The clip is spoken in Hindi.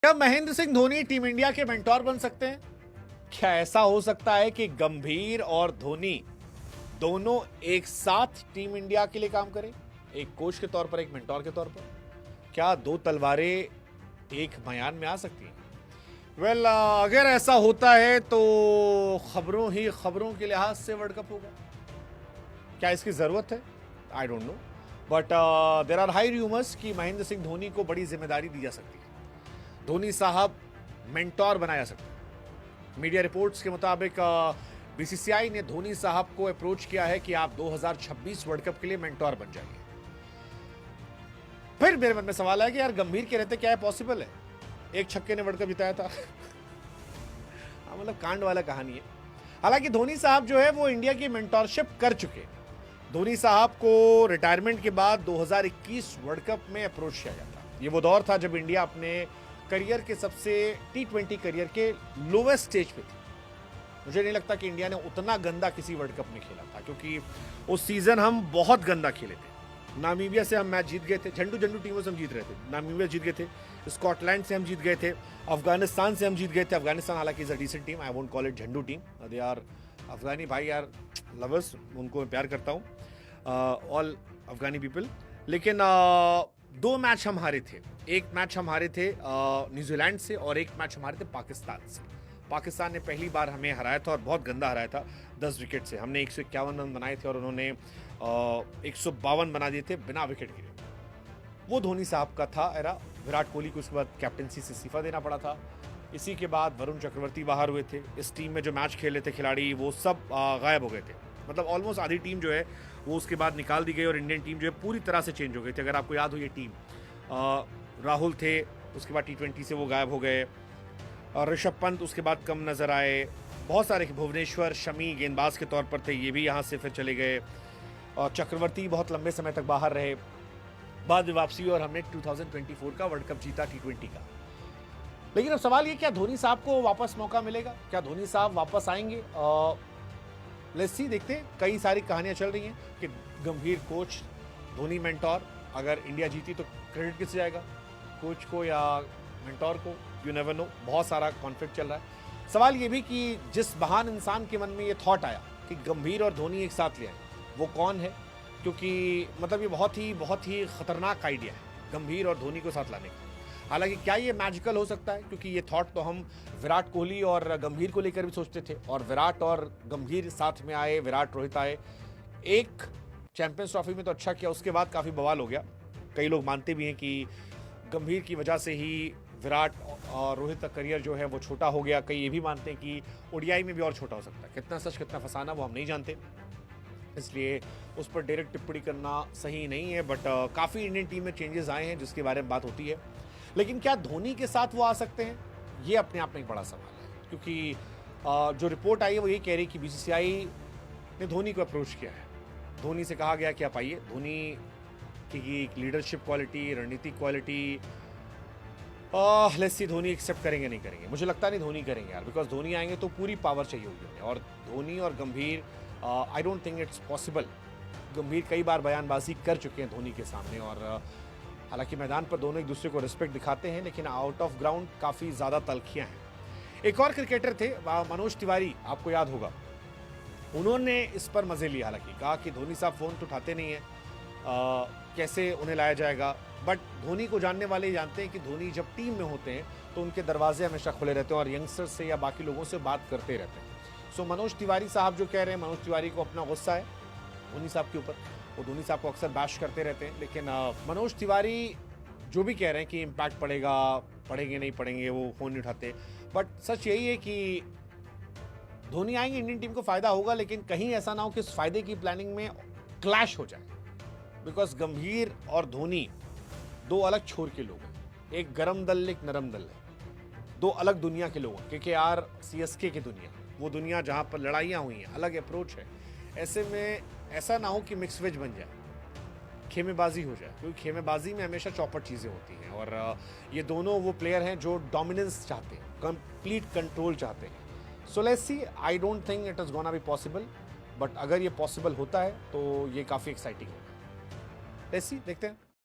क्या महेंद्र सिंह धोनी टीम इंडिया के मेंटोर बन सकते हैं? क्या ऐसा हो सकता है कि गंभीर और धोनी दोनों एक साथ टीम इंडिया के लिए काम करें, एक कोच के तौर पर, एक मेंटोर के तौर पर? क्या दो तलवारें एक बयान में आ सकती हैं? वेल, अगर ऐसा होता है तो खबरों के लिहाज से वर्ल्ड कप होगा। क्या इसकी जरूरत है? I don't know, but there are high rumours कि महेंद्र सिंह धोनी को बड़ी जिम्मेदारी दी जा सकती है। धोनी साहब मेंटोर बनाया जा सकता है। मीडिया रिपोर्ट्स के मुताबिक बीसीसीआई ने धोनी साहब को अप्रोच किया है कि आप 2026 वर्ल्ड कप के लिए मेंटोर बन जाइए। फिर मेरे मन में सवाल है कि यार गंभीर के रहते क्या है पॉसिबल है? एक छक्के ने वर्ल्ड कप जिताया था। मतलब कांड वाला कहानी है। हालांकि धोनी साहब जो है वो इंडिया की मेंटोरशिप कर चुके। धोनी साहब को रिटायरमेंट के बाद 2021 वर्ल्ड कप में अप्रोच किया गया था। ये वो दौर था जब इंडिया अपने करियर के सबसे T20 करियर के लोवेस्ट स्टेज पे थी। मुझे नहीं लगता कि इंडिया ने उतना गंदा किसी वर्ल्ड कप में खेला था, क्योंकि उस सीजन हम बहुत गंदा खेले थे। नामीबिया से हम मैच जीत गए थे, झंडू टीमों से हम जीत रहे थे। नामीबिया जीत गए थे, स्कॉटलैंड से हम जीत गए थे, अफगानिस्तान से हम जीत गए थे। अफगानिस्तान हालांकि is a decent team, I won't call it झंडू टीम। दे आर अफगानी भाई, यार लवर्स, उनको मैं प्यार करता हूँ, ऑल अफगानी पीपल। लेकिन दो मैच हम हारे थे। एक मैच हम हारे थे न्यूजीलैंड से और एक मैच हमारे थे पाकिस्तान से। पाकिस्तान ने पहली बार हमें हराया था और बहुत गंदा हराया था, 10 विकेट से। हमने 151 रन बनाए थे और उन्होंने 152 बना दिए थे बिना विकेट गिरे। वो धोनी साहब का था एरा। विराट कोहली को उसके बाद कैप्टनसी से इस्तीफा देना पड़ा था। इसी के बाद वरुण चक्रवर्ती बाहर हुए थे। इस टीम में जो मैच खेले थे खिलाड़ी वो सब गायब हो गए थे। मतलब ऑलमोस्ट आधी टीम जो है वो उसके बाद निकाल दी गई और इंडियन टीम जो है पूरी तरह से चेंज हो गई थी। अगर आपको याद हो ये टीम, राहुल थे, उसके बाद T20 से वो गायब हो गए। ऋषभ पंत उसके बाद कम नजर आए। बहुत सारे, भुवनेश्वर शमी गेंदबाज के तौर पर थे, ये भी यहाँ से फिर चले गए। और चक्रवर्ती बहुत लंबे समय तक बाहर रहे। बाद में वापसी हुई और हमने 2024 का वर्ल्ड कप जीता T20 का। लेकिन अब सवाल ये, क्या धोनी साहब को वापस मौका मिलेगा? क्या धोनी साहब वापस आएंगे? लेट्स सी, देखते हैं। कई सारी कहानियां चल रही हैं कि गंभीर कोच, धोनी मेंटोर। अगर इंडिया जीती तो क्रेडिट किससे जाएगा, कोच को या मेंटोर को? You never know. बहुत सारा कॉन्फ्लिक्ट चल रहा है। सवाल ये भी कि जिस महान इंसान के मन में ये थॉट आया कि गंभीर और धोनी एक साथ ले आए, वो कौन है? क्योंकि मतलब ये बहुत ही खतरनाक आइडिया है गंभीर और धोनी को साथ लाने का। हालांकि क्या ये मैजिकल हो सकता है? क्योंकि ये थॉट तो हम विराट कोहली और गंभीर को लेकर भी सोचते थे, और विराट और गंभीर साथ में आए, विराट रोहित आए, एक चैंपियंस ट्रॉफी में तो अच्छा किया, उसके बाद काफ़ी बवाल हो गया। कई लोग मानते भी हैं कि गंभीर की वजह से ही विराट और रोहित का करियर जो है वो छोटा हो गया। कई ये भी मानते हैं कि ओडीआई में भी और छोटा हो सकता है। कितना सच कितना फसाना वो हम नहीं जानते, इसलिए उस पर डायरेक्ट टिप्पणी करना सही नहीं है। बट काफ़ी इंडियन टीम में चेंजेस आए हैं जिसके बारे में बात होती है। लेकिन क्या धोनी के साथ वो आ सकते हैं? ये अपने आप में एक बड़ा सवाल है, क्योंकि जो रिपोर्ट आई है वो ये कह रही कि बीसीसीआई ने धोनी को अप्रोच किया है। धोनी से कहा गया कि आप आइए। धोनी की लीडरशिप क्वालिटी, रणनीतिक quality, let's see Dhoni accept करेंगे नहीं करेंगे। मुझे लगता नहीं धोनी करेंगे यार, बिकॉज धोनी आएंगे तो पूरी पावर चाहिए होगी उन्हें। और धोनी और गंभीर, I don't think it's possible. गंभीर कई बार बयानबाजी कर चुके हैं धोनी के सामने, और हालांकि मैदान पर दोनों एक दूसरे को रिस्पेक्ट दिखाते हैं, लेकिन आउट ऑफ ग्राउंड काफ़ी ज़्यादा तलखियाँ हैं। एक और क्रिकेटर थे मनोज तिवारी, आपको याद होगा, उन्होंने इस पर मज़े लिए। हालांकि कहा कि धोनी साहब फ़ोन तो उठाते नहीं हैं, कैसे उन्हें लाया जाएगा। बट धोनी को जानने वाले जानते हैं कि धोनी जब टीम में होते हैं तो उनके दरवाजे हमेशा खुले रहते हैं और यंगस्टर्स से या बाकी लोगों से बात करते रहते हैं। सो मनोज तिवारी साहब जो कह रहे हैं, मनोज तिवारी को अपना गुस्सा है धोनी साहब के ऊपर। वो धोनी साहब को अक्सर बैश करते रहते हैं, लेकिन मनोज तिवारी जो भी कह रहे हैं कि इम्पैक्ट पड़ेगा, पड़ेंगे नहीं पड़ेंगे, वो फ़ोन नहीं उठाते। बट सच यही है कि धोनी आएंगे, इंडियन टीम को फ़ायदा होगा, लेकिन कहीं ऐसा ना हो कि इस फायदे की प्लानिंग में क्लैश हो जाए। बिकॉज गंभीर और धोनी दो अलग छोर के लोग हैं। एक गरम दल, एक नरम दल है। दो अलग दुनिया के लोग हैं। KKR CSK की दुनिया, वो दुनिया जहाँ पर लड़ाइयाँ हुई हैं, अलग अप्रोच है। ऐसे में ऐसा ना हो कि मिक्स वेज बन जाए, खेमेबाजी हो जाए, क्योंकि खेमेबाजी में हमेशा चौपट चीज़ें होती हैं। और ये दोनों वो प्लेयर हैं जो डोमिनेंस चाहते हैं, कंप्लीट कंट्रोल चाहते हैं। So let's see, I don't think it is gonna be possible, but अगर ये पॉसिबल होता है तो ये काफ़ी एक्साइटिंग होगा। लेट्स सी, देखते हैं।